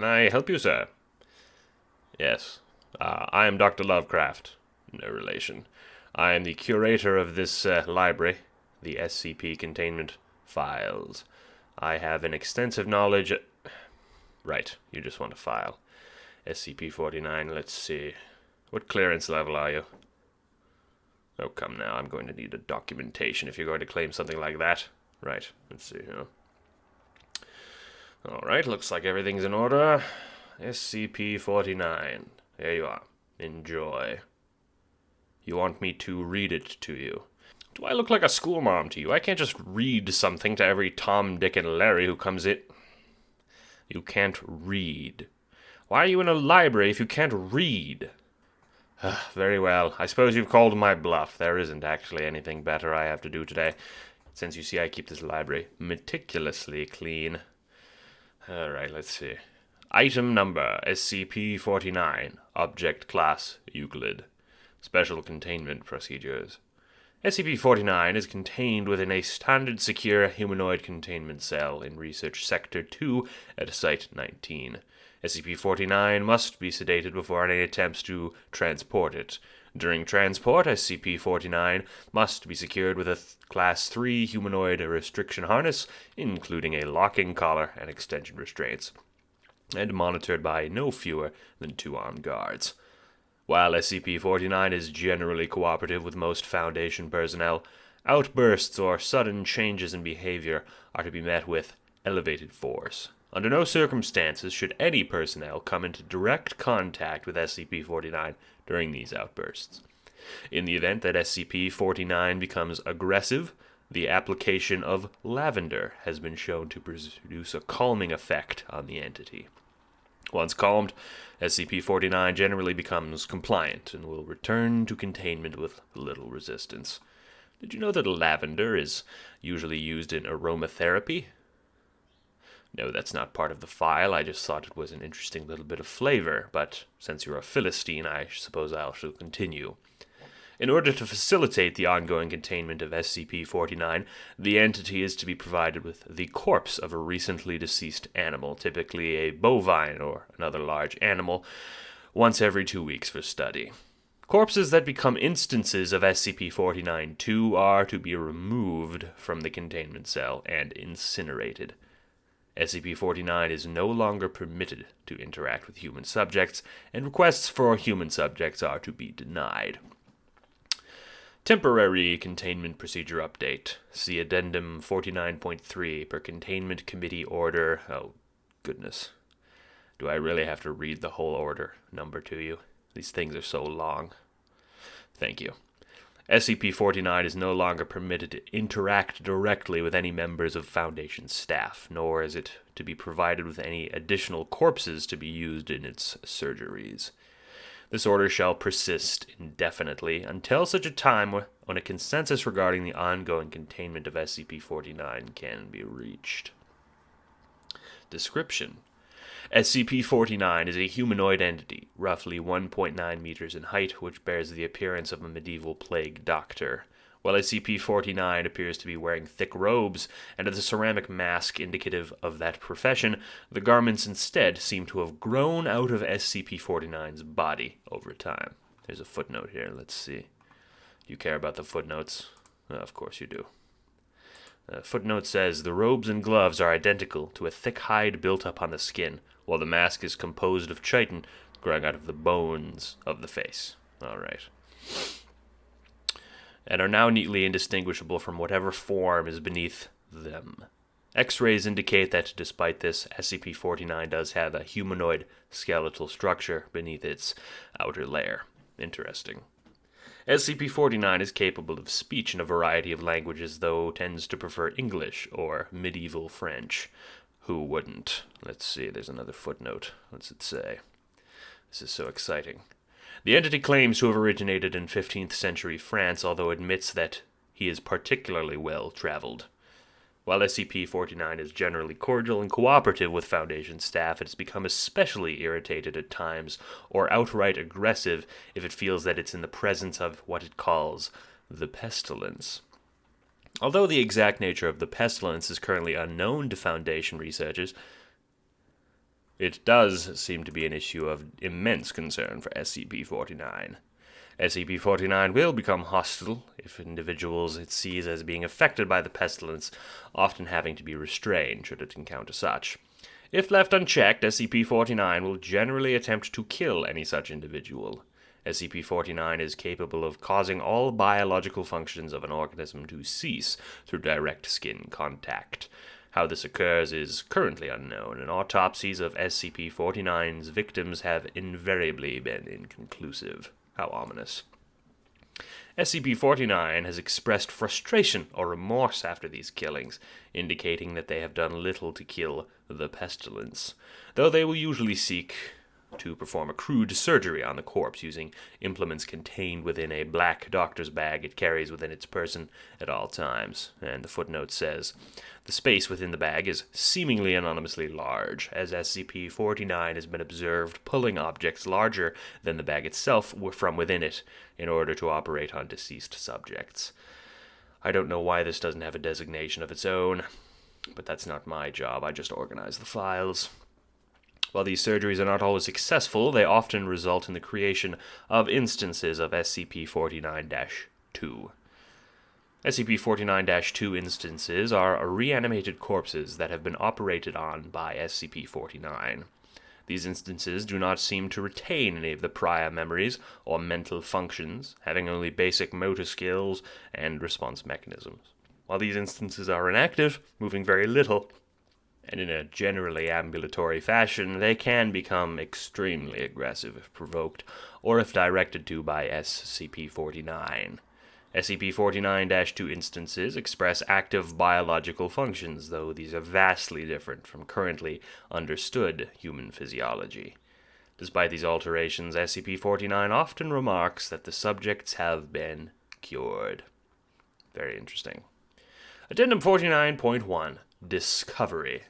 Can I help you, sir? Yes. I am Dr. Lovecraft. No relation. I am the curator of this library, the SCP Containment files. I have an extensive knowledge... Right, you just want a file. SCP-49, let's see. What clearance level are you? Oh, come now, I'm going to need a documentation if you're going to claim something like that. Right, let's see here. Alright, looks like everything's in order. SCP-49. There you are. Enjoy. You want me to read it to you? Do I look like a schoolmom to you? I can't just read something to every Tom, Dick, and Larry who comes in. You can't read. Why are you in a library if you can't read? Very well. I suppose you've called my bluff. There isn't actually anything better I have to do today, since you see I keep this library meticulously clean. Alright, let's see. Item number, SCP-49. Object Class, Euclid. Special Containment Procedures. SCP-49 is contained within a standard secure humanoid containment cell in Research Sector 2 at Site-19. SCP-49 must be sedated before any attempts to transport it. During transport, SCP-49 must be secured with a Class 3 humanoid restriction harness, including a locking collar and extension restraints, and monitored by no fewer than 2 armed guards. While SCP-49 is generally cooperative with most Foundation personnel, outbursts or sudden changes in behavior are to be met with elevated force. Under no circumstances should any personnel come into direct contact with SCP-49 during these outbursts. In the event that SCP-49 becomes aggressive, the application of lavender has been shown to produce a calming effect on the entity. Once calmed, SCP-49 generally becomes compliant and will return to containment with little resistance. Did you know that lavender is usually used in aromatherapy? No, that's not part of the file. I just thought it was an interesting little bit of flavor, but since you're a Philistine, I suppose I shall continue. In order to facilitate the ongoing containment of SCP-49, the entity is to be provided with the corpse of a recently deceased animal, typically a bovine or another large animal, once every 2 weeks for study. Corpses that become instances of SCP-49-2 are to be removed from the containment cell and incinerated. SCP-49 is no longer permitted to interact with human subjects, and requests for human subjects are to be denied. Temporary Containment Procedure Update. See Addendum 49.3 per Containment Committee Order... Oh, goodness. Do I really have to read the whole order number to you? These things are so long. Thank you. SCP-49 is no longer permitted to interact directly with any members of Foundation staff, nor is it to be provided with any additional corpses to be used in its surgeries. This order shall persist indefinitely until such a time when a consensus regarding the ongoing containment of SCP-49 can be reached. Description: SCP-49 is a humanoid entity, roughly 1.9 meters in height, which bears the appearance of a medieval plague doctor. While SCP-49 appears to be wearing thick robes and a ceramic mask indicative of that profession, the garments instead seem to have grown out of SCP-49's body over time. There's a footnote here, let's see. Do you care about the footnotes? Of course you do. Footnote says, the robes and gloves are identical to a thick hide built up on the skin, while the mask is composed of chitin growing out of the bones of the face. Alright. And are now neatly indistinguishable from whatever form is beneath them. X-rays indicate that despite this, SCP-49 does have a humanoid skeletal structure beneath its outer layer. Interesting. SCP-49 is capable of speech in a variety of languages, though tends to prefer English or medieval French. Who wouldn't? Let's see, there's another footnote. What's it say? This is so exciting. The entity claims to have originated in 15th century France, although admits that he is particularly well-traveled. While SCP-49 is generally cordial and cooperative with Foundation staff, it has become especially irritated at times, or outright aggressive if it feels that it's in the presence of what it calls the pestilence. Although the exact nature of the pestilence is currently unknown to Foundation researchers, It does seem to be an issue of immense concern for SCP-49. SCP-49 will become hostile if individuals it sees as being affected by the pestilence, often having to be restrained should it encounter such. If left unchecked, SCP-49 will generally attempt to kill any such individual. SCP-49 is capable of causing all biological functions of an organism to cease through direct skin contact. How this occurs is currently unknown, and autopsies of SCP-49's victims have invariably been inconclusive. How ominous. SCP-49 has expressed frustration or remorse after these killings, indicating that they have done little to kill the pestilence, though they will usually seek to perform a crude surgery on the corpse using implements contained within a black doctor's bag it carries within its person at all times. And the footnote says, the space within the bag is seemingly anonymously large, as SCP-49 has been observed pulling objects larger than the bag itself from within it in order to operate on deceased subjects. I don't know why this doesn't have a designation of its own, but that's not my job. I just organize the files. While these surgeries are not always successful, they often result in the creation of instances of SCP-49-2. SCP-49-2 instances are reanimated corpses that have been operated on by SCP-49. These instances do not seem to retain any of the prior memories or mental functions, having only basic motor skills and response mechanisms. While these instances are inactive, moving very little, and in a generally ambulatory fashion, they can become extremely aggressive if provoked, or if directed to by SCP-49. SCP-49-2 instances express active biological functions, though these are vastly different from currently understood human physiology. Despite these alterations, SCP-49 often remarks that the subjects have been cured. Very interesting. Addendum 49.1. Discovery.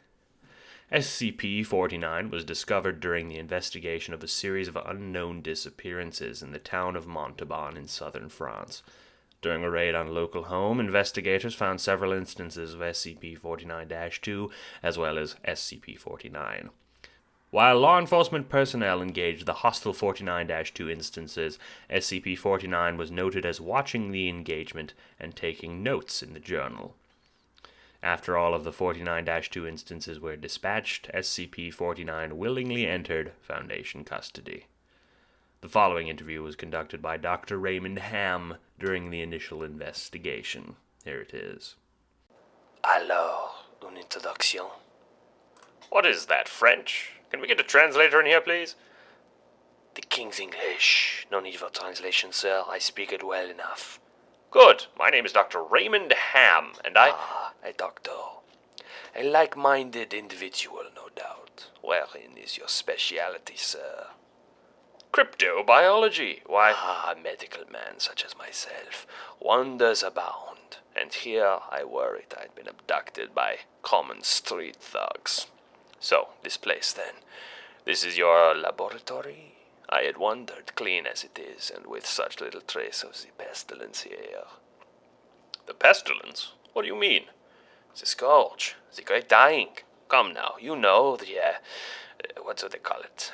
SCP-49 was discovered during the investigation of a series of unknown disappearances in the town of Montauban in southern France. During a raid on a local home, investigators found several instances of SCP-49-2 as well as SCP-49. While law enforcement personnel engaged the hostile 49-2 instances, SCP-49 was noted as watching the engagement and taking notes in the journal. After all of the 49-2 instances were dispatched, SCP-49 willingly entered Foundation custody. The following interview was conducted by Dr. Raymond Ham during the initial investigation. Here it is. Alors, une introduction. What is that, French? Can we get a translator in here, please? The King's English. No need for translation, sir. I speak it well enough. Good. My name is Dr. Raymond Ham, and I... A doctor. A like-minded individual, no doubt. Wherein is your speciality, sir? Cryptobiology. Why... A medical man such as myself. Wonders abound. And here I worried I'd been abducted by common street thugs. So, this place then. This is your laboratory? I had wondered, clean as it is, and with such little trace of the pestilence here. The pestilence? What do you mean? The scourge, the great dying. Come now, you know the, what do they call it?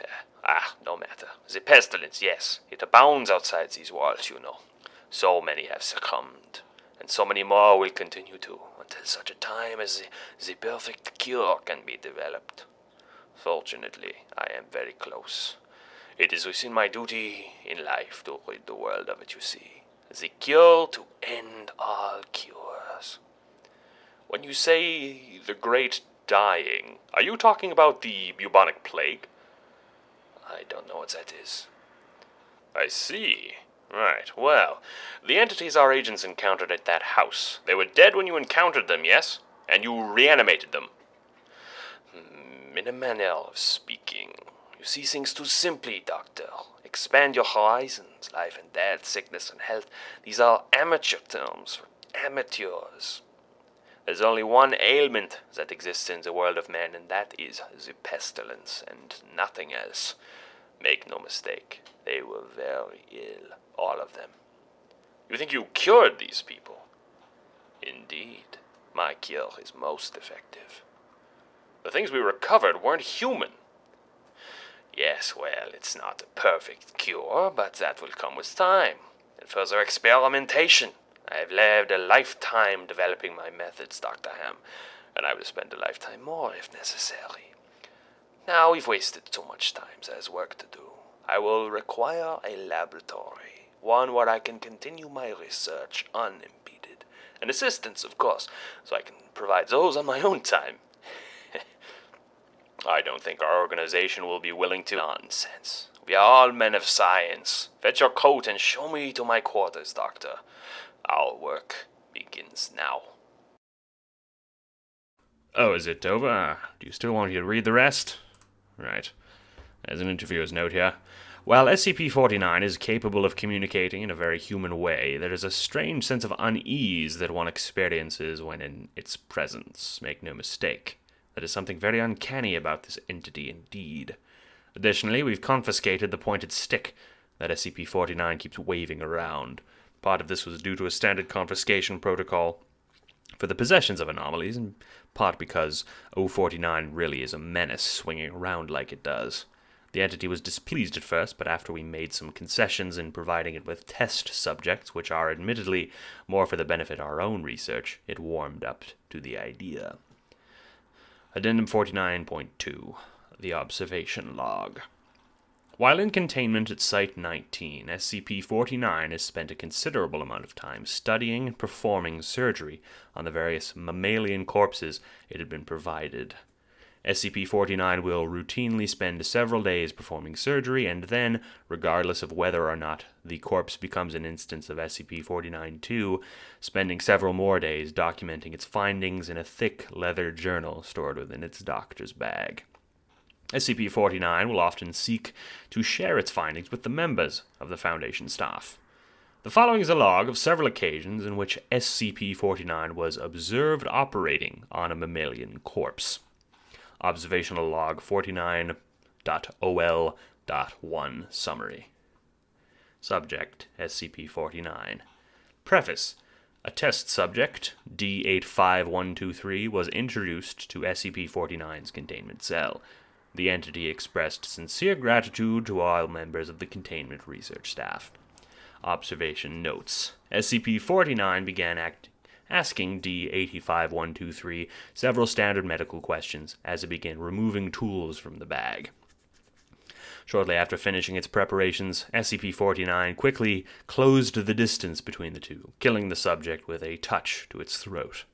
No matter. The pestilence, yes. It abounds outside these walls, you know. So many have succumbed, and so many more will continue to, until such a time as the perfect cure can be developed. Fortunately, I am very close. It is within my duty in life to rid the world of it, you see. The cure to end all cures. When you say the great dying, are you talking about the bubonic plague? I don't know what that is. I see. Right, well, the entities our agents encountered at that house, they were dead when you encountered them, yes? And you reanimated them. In a manner of speaking. You see things too simply, Doctor. Expand your horizons. Life and death, sickness and health. These are amateur terms for amateurs. There's only one ailment that exists in the world of men, and that is the pestilence, and nothing else. Make no mistake, they were very ill, all of them. You think you cured these people? Indeed. My cure is most effective. The things we recovered weren't human. Yes, well, it's not a perfect cure, but that will come with time. And further experimentation. I've lived a lifetime developing my methods, Dr. Ham, and I will spend a lifetime more if necessary. Now we've wasted too much time. There's work to do. I will require a laboratory, one where I can continue my research unimpeded. And assistance, of course, so I can provide those on my own time. I don't think our organization will be willing to. Nonsense. We are all men of science. Fetch your coat and show me to my quarters, Doctor. Our work begins now. Oh, is it over? Do you still want me to read the rest? Right. There's an interviewer's note here. While SCP-49 is capable of communicating in a very human way, there is a strange sense of unease that one experiences when in its presence. Make no mistake. There is something very uncanny about this entity indeed. Additionally, we've confiscated the pointed stick that SCP-49 keeps waving around. Part of this was due to a standard confiscation protocol for the possessions of anomalies, and part because 049 really is a menace swinging around like it does. The entity was displeased at first, but after we made some concessions in providing it with test subjects, which are admittedly more for the benefit of our own research, it warmed up to the idea. Addendum 49.2. The Observation Log. While in containment at Site-19, SCP-49 has spent a considerable amount of time studying and performing surgery on the various mammalian corpses it had been provided. SCP-49 will routinely spend several days performing surgery, and then, regardless of whether or not the corpse becomes an instance of SCP-49-2, spending several more days documenting its findings in a thick leather journal stored within its doctor's bag. SCP-49 will often seek to share its findings with the members of the Foundation staff. The following is a log of several occasions in which SCP-49 was observed operating on a mammalian corpse. Observational Log 49.OL.1 Summary. Subject, SCP-49. Preface. A test subject, D85123, was introduced to SCP-49's containment cell. The entity expressed sincere gratitude to all members of the containment research staff. Observation notes. SCP-49 began asking D85123 several standard medical questions as it began removing tools from the bag. Shortly after finishing its preparations, SCP-49 quickly closed the distance between the two, killing the subject with a touch to its throat.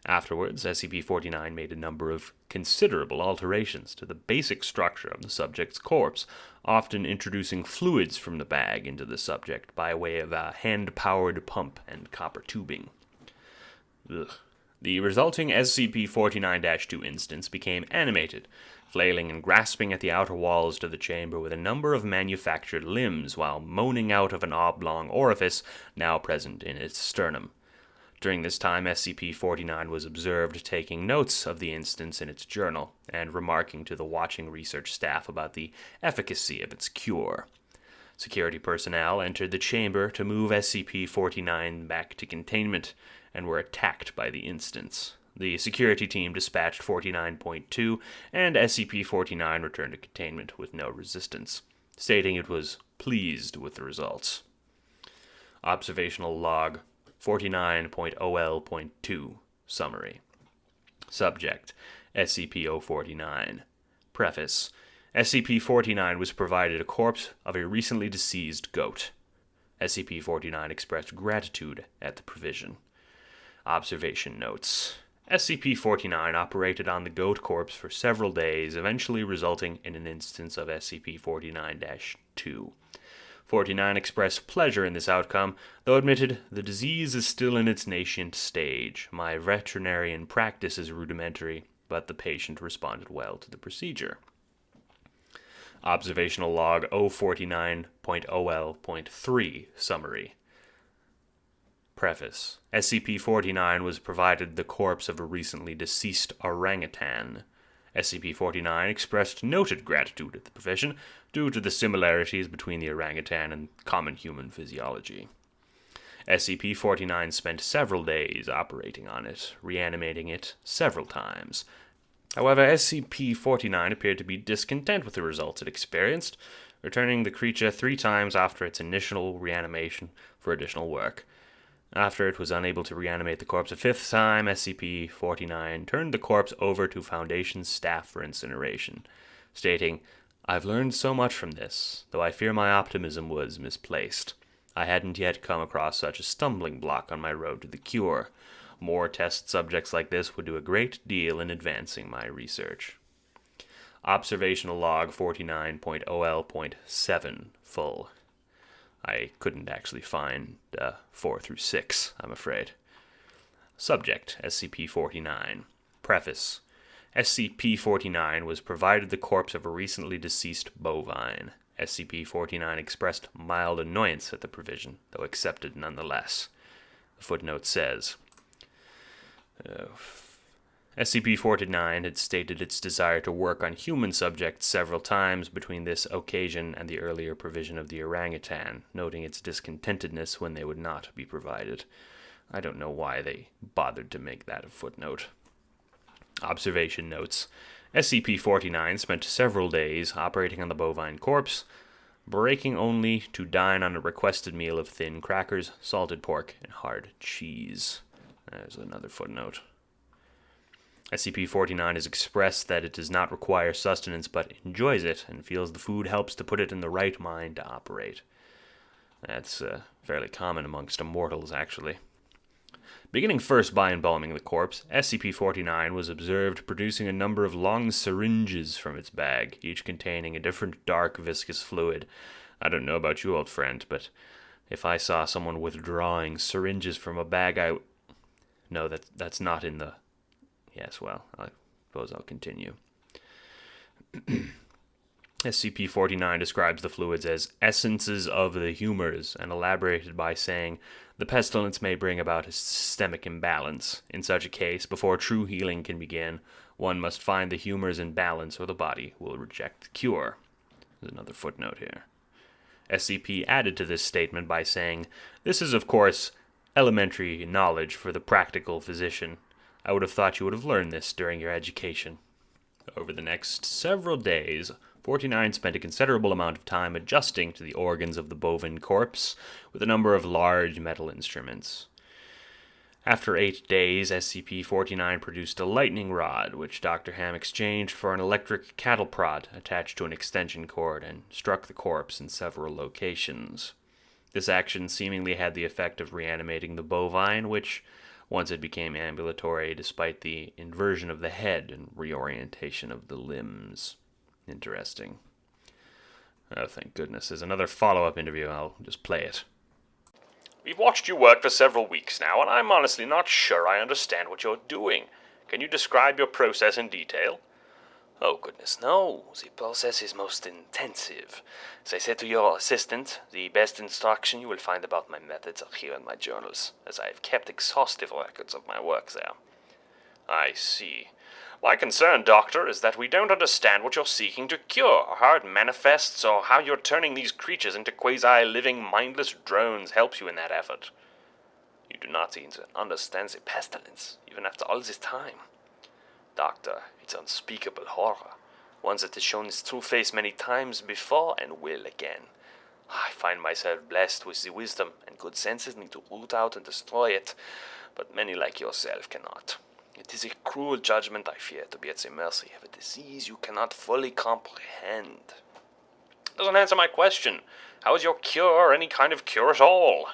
Afterwards, SCP-49 made a number of considerable alterations to the basic structure of the subject's corpse, often introducing fluids from the bag into the subject by way of a hand-powered pump and copper tubing. The resulting SCP-49-2 instance became animated, flailing and grasping at the outer walls to the chamber with a number of manufactured limbs while moaning out of an oblong orifice now present in its sternum. During this time, SCP-49 was observed taking notes of the instance in its journal and remarking to the watching research staff about the efficacy of its cure. Security personnel entered the chamber to move SCP-49 back to containment and were attacked by the instance. The security team dispatched 49.2, and SCP-49 returned to containment with no resistance, stating it was pleased with the results. Observational Log 49.OL.2 Summary. Subject, SCP-049. Preface. SCP-49 was provided a corpse of a recently deceased goat. SCP-49 expressed gratitude at the provision. Observation notes. SCP-49 operated on the goat corpse for several days, eventually resulting in an instance of SCP-49-2. 49 expressed pleasure in this outcome, though admitted the disease is still in its nascent stage. My veterinarian practice is rudimentary, but the patient responded well to the procedure. Observational Log 049.OL.3 Summary. Preface. SCP-49 was provided the corpse of a recently deceased orangutan. SCP-49 expressed noted gratitude at the provision due to the similarities between the orangutan and common human physiology. SCP-49 spent several days operating on it, reanimating it several times. However, SCP-49 appeared to be discontent with the results it experienced, returning the creature 3 times after its initial reanimation for additional work. After it was unable to reanimate the corpse a 5th time, SCP-49 turned the corpse over to Foundation staff for incineration, stating, "I've learned so much from this, though I fear my optimism was misplaced. I hadn't yet come across such a stumbling block on my road to the cure. More test subjects like this would do a great deal in advancing my research." Observational Log 49.OL.7 full. I couldn't actually find 4 through 6, I'm afraid. Subject, SCP-49. Preface. SCP-49 was provided the corpse of a recently deceased bovine. SCP-49 expressed mild annoyance at the provision, though accepted nonetheless. The footnote says, SCP-49 had stated its desire to work on human subjects several times between this occasion and the earlier provision of the orangutan, noting its discontentedness when they would not be provided. I don't know why they bothered to make that a footnote. Observation notes. SCP-49 spent several days operating on the bovine corpse, breaking only to dine on a requested meal of thin crackers, salted pork, and hard cheese. There's another footnote. SCP-49 has expressed that it does not require sustenance but enjoys it and feels the food helps to put it in the right mind to operate. That's fairly common amongst immortals, actually. Beginning first by embalming the corpse, SCP-49 was observed producing a number of long syringes from its bag, each containing a different dark viscous fluid. I don't know about you, old friend, but if I saw someone withdrawing syringes from a bag, No, that's not in the... Yes, well, I suppose I'll continue. SCP-49 describes the fluids as essences of the humors and elaborated by saying, the pestilence may bring about a systemic imbalance. In such a case, before true healing can begin, one must find the humors in balance or the body will reject the cure. There's another footnote here. SCP added to this statement by saying, this is, of course, elementary knowledge for the practical physician. I would have thought you would have learned this during your education. Over the next several days, 49 spent a considerable amount of time adjusting to the organs of the bovine corpse with a number of large metal instruments. After 8 days, SCP-49 produced a lightning rod, which Dr. Ham exchanged for an electric cattle prod attached to an extension cord and struck the corpse in several locations. This action seemingly had the effect of reanimating the bovine, which, once it became ambulatory despite the inversion of the head and reorientation of the limbs. Interesting. Oh, thank goodness. There's another follow-up interview. I'll just play it. We've watched you work for several weeks now, and I'm honestly not sure I understand what you're doing. Can you describe your process in detail? Oh, goodness, no. The process is most intensive. As I said to your assistant, the best instruction you will find about my methods are here in my journals, as I have kept exhaustive records of my work there. I see. My concern, Doctor, is that we don't understand what you're seeking to cure, or how it manifests, or how you're turning these creatures into quasi-living, mindless drones helps you in that effort. You do not seem to understand the pestilence, even after all this time. Doctor, it's unspeakable horror, one that has shown its true face many times before and will again. I find myself blessed with the wisdom and good senses need to root out and destroy it, but many like yourself cannot. It is a cruel judgment, I fear, to be at the mercy of a disease you cannot fully comprehend. Doesn't answer my question. How is your cure any kind of cure at all?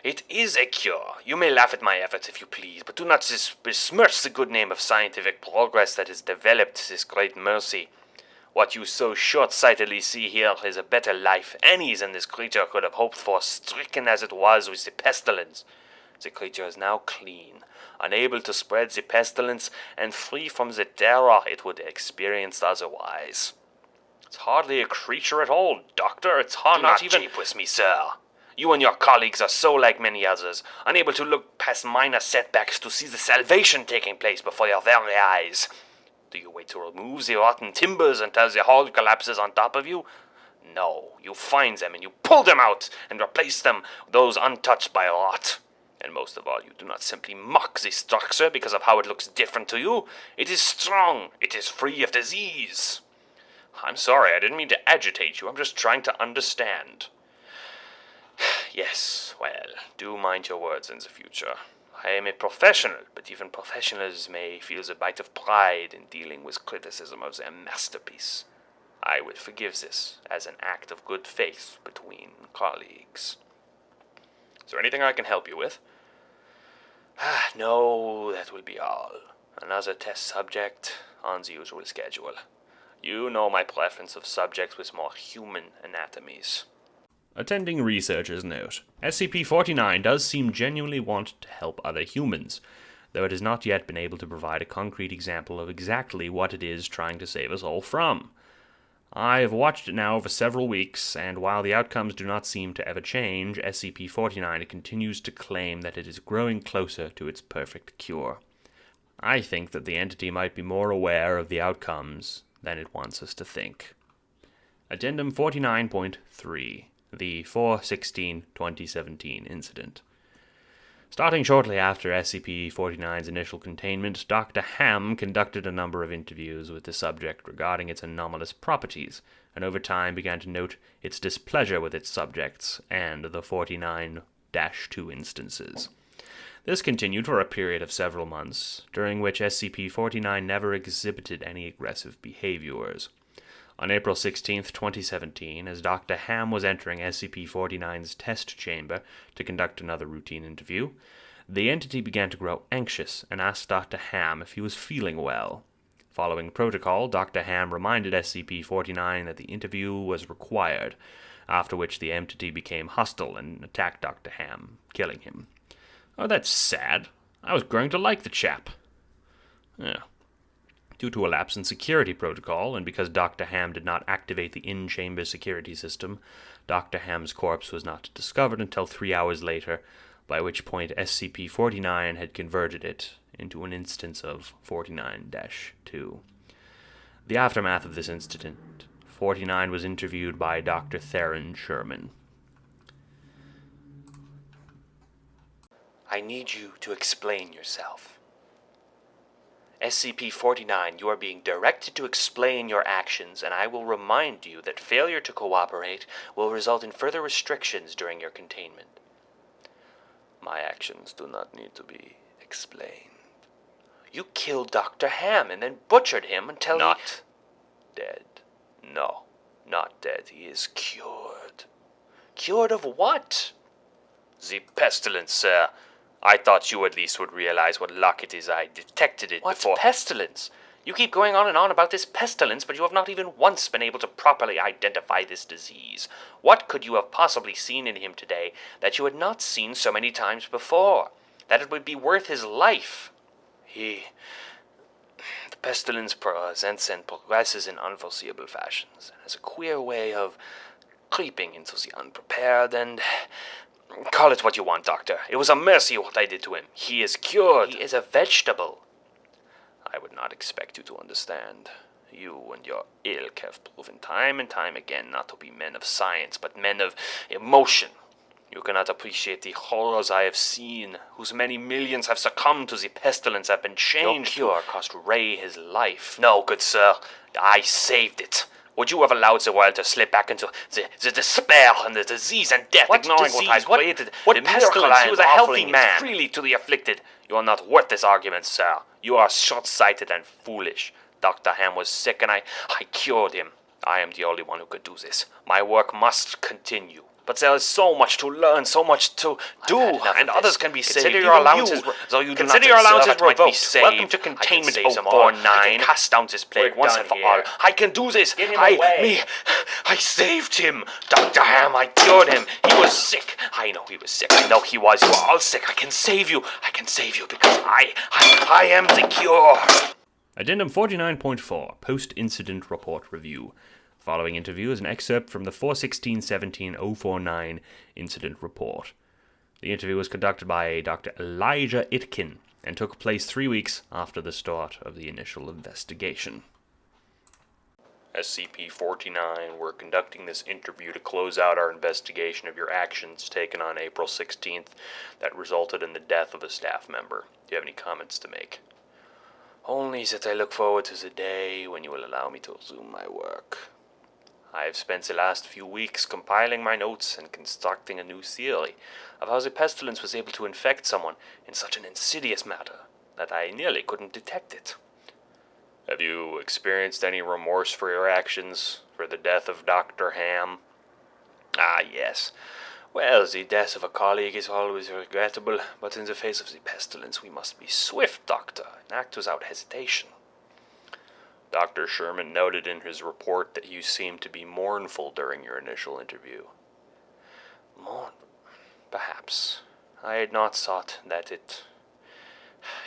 It is a cure. You may laugh at my efforts if you please, but do not besmirch the good name of scientific progress that has developed this great mercy. What you so short-sightedly see here is a better life any than this creature could have hoped for, stricken as it was with the pestilence. The creature is now clean, unable to spread the pestilence, and free from the terror it would have experienced otherwise. It's hardly a creature at all, Doctor. It's hard not even... Do not cheap with me, sir. You and your colleagues are so like many others, unable to look past minor setbacks to see the salvation taking place before your very eyes. Do you wait to remove the rotten timbers until the hull collapses on top of you? No, you find them and you pull them out and replace them with those untouched by rot. And most of all, you do not simply mock the structure because of how it looks different to you. It is strong. It is free of disease. I'm sorry, I didn't mean to agitate you. I'm just trying to understand. Yes, well, do mind your words in the future. I am a professional, but even professionals may feel a bite of pride in dealing with criticism of their masterpiece. I will forgive this as an act of good faith between colleagues. Is there anything I can help you with? No, that will be all. Another test subject on the usual schedule. You know my preference of subjects with more human anatomies. Attending researcher's note. SCP-49 does seem genuinely want to help other humans, though it has not yet been able to provide a concrete example of exactly what it is trying to save us all from. I have watched it now for several weeks, and while the outcomes do not seem to ever change, SCP-49 continues to claim that it is growing closer to its perfect cure. I think that the entity might be more aware of the outcomes than it wants us to think. Addendum 49.3. The 4/16/2017 incident. Starting shortly after SCP-49's initial containment, Dr. Ham conducted a number of interviews with the subject regarding its anomalous properties, and over time began to note its displeasure with its subjects and the 49-2 instances. This continued for a period of several months, during which SCP-49 never exhibited any aggressive behaviors. On April 16, 2017, as Dr. Ham was entering SCP-49's test chamber to conduct another routine interview, the entity began to grow anxious and asked Dr. Ham if he was feeling well. Following protocol, Dr. Ham reminded SCP-49 that the interview was required, after which the entity became hostile and attacked Dr. Ham, killing him. Oh, that's sad. I was growing to like the chap. Yeah. Due to a lapse in security protocol, and because Dr. Ham did not activate the in-chamber security system, Dr. Ham's corpse was not discovered until 3 hours later, by which point SCP-49 had converted it into an instance of 49-2. The aftermath of this incident, 49 was interviewed by Dr. Theron Sherman. I need you to explain yourself. SCP-49, you are being directed to explain your actions, and I will remind you that failure to cooperate will result in further restrictions during your containment. My actions do not need to be explained. You killed Dr. Ham and then butchered him until Not dead. No, not dead. He is cured. Cured of what? The pestilence, sir. I thought you at least would realize what luck it is I detected it before. What pestilence? You keep going on and on about this pestilence, but you have not even once been able to properly identify this disease. What could you have possibly seen in him today that you had not seen so many times before? That it would be worth his life? The pestilence presents and progresses in unforeseeable fashions, and has a queer way of creeping into the unprepared and... Call it what you want, Doctor. It was a mercy what I did to him. He is cured. He is a vegetable. I would not expect you to understand. You and your ilk have proven time and time again not to be men of science, but men of emotion. You cannot appreciate the horrors I have seen, whose many millions have succumbed to the pestilence have been changed. Your cure cost Ray his life. No, good sir. I saved it. Would you have allowed the world to slip back into the despair and the disease and death, ignoring what I created? What pestilence? He was a healthy man. Freely to the afflicted. You are not worth this argument, sir. You are short-sighted and foolish. Dr. Ham was sick, and I cured him. I am the only one who could do this. My work must continue. But there is so much to learn, so much to do, and others can be saved. Consider your allowances revoked. Welcome to Containment 049. I can cast down this plague once and for all. I can do this. I saved him. Dr. Ham, I cured him. He was sick. I know he was sick. I know he was. You are all sick. I can save you. I can save you because I am the cure. Addendum 49.4, Post-Incident Report Review. Following interview is an excerpt from the 4/16/17-049 incident report. The interview was conducted by Dr. Elijah Itkin and took place 3 weeks after the start of the initial investigation. SCP-49, we're conducting this interview to close out our investigation of your actions taken on April 16th that resulted in the death of a staff member. Do you have any comments to make? Only that I look forward to the day when you will allow me to resume my work. I have spent the last few weeks compiling my notes and constructing a new theory of how the pestilence was able to infect someone in such an insidious manner that I nearly couldn't detect it. Have you experienced any remorse for your actions, for the death of Dr. Ham? Ah, yes. Well, the death of a colleague is always regrettable, but in the face of the pestilence we must be swift, Doctor, and act without hesitation. Dr. Sherman noted in his report that you seemed to be mournful during your initial interview. Perhaps. I had not thought that it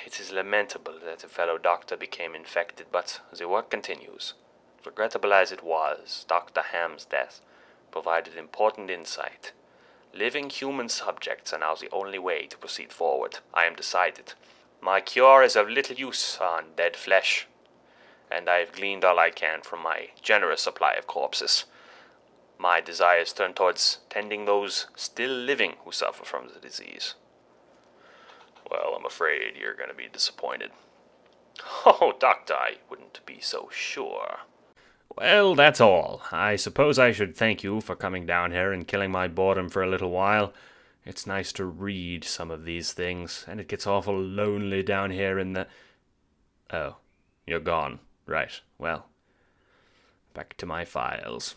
is lamentable that a fellow doctor became infected, but the work continues. Regrettable as it was, Dr. Ham's death provided important insight. Living human subjects are now the only way to proceed forward. I am decided. My cure is of little use on dead flesh, and I have gleaned all I can from my generous supply of corpses. My desires turn towards tending those still living who suffer from the disease. Well, I'm afraid you're going to be disappointed. Oh, Doctor, I wouldn't be so sure. Well, that's all. I suppose I should thank you for coming down here and killing my boredom for a little while. It's nice to read some of these things, and it gets awful lonely down here in the... Oh, you're gone. Right, well, back to my files.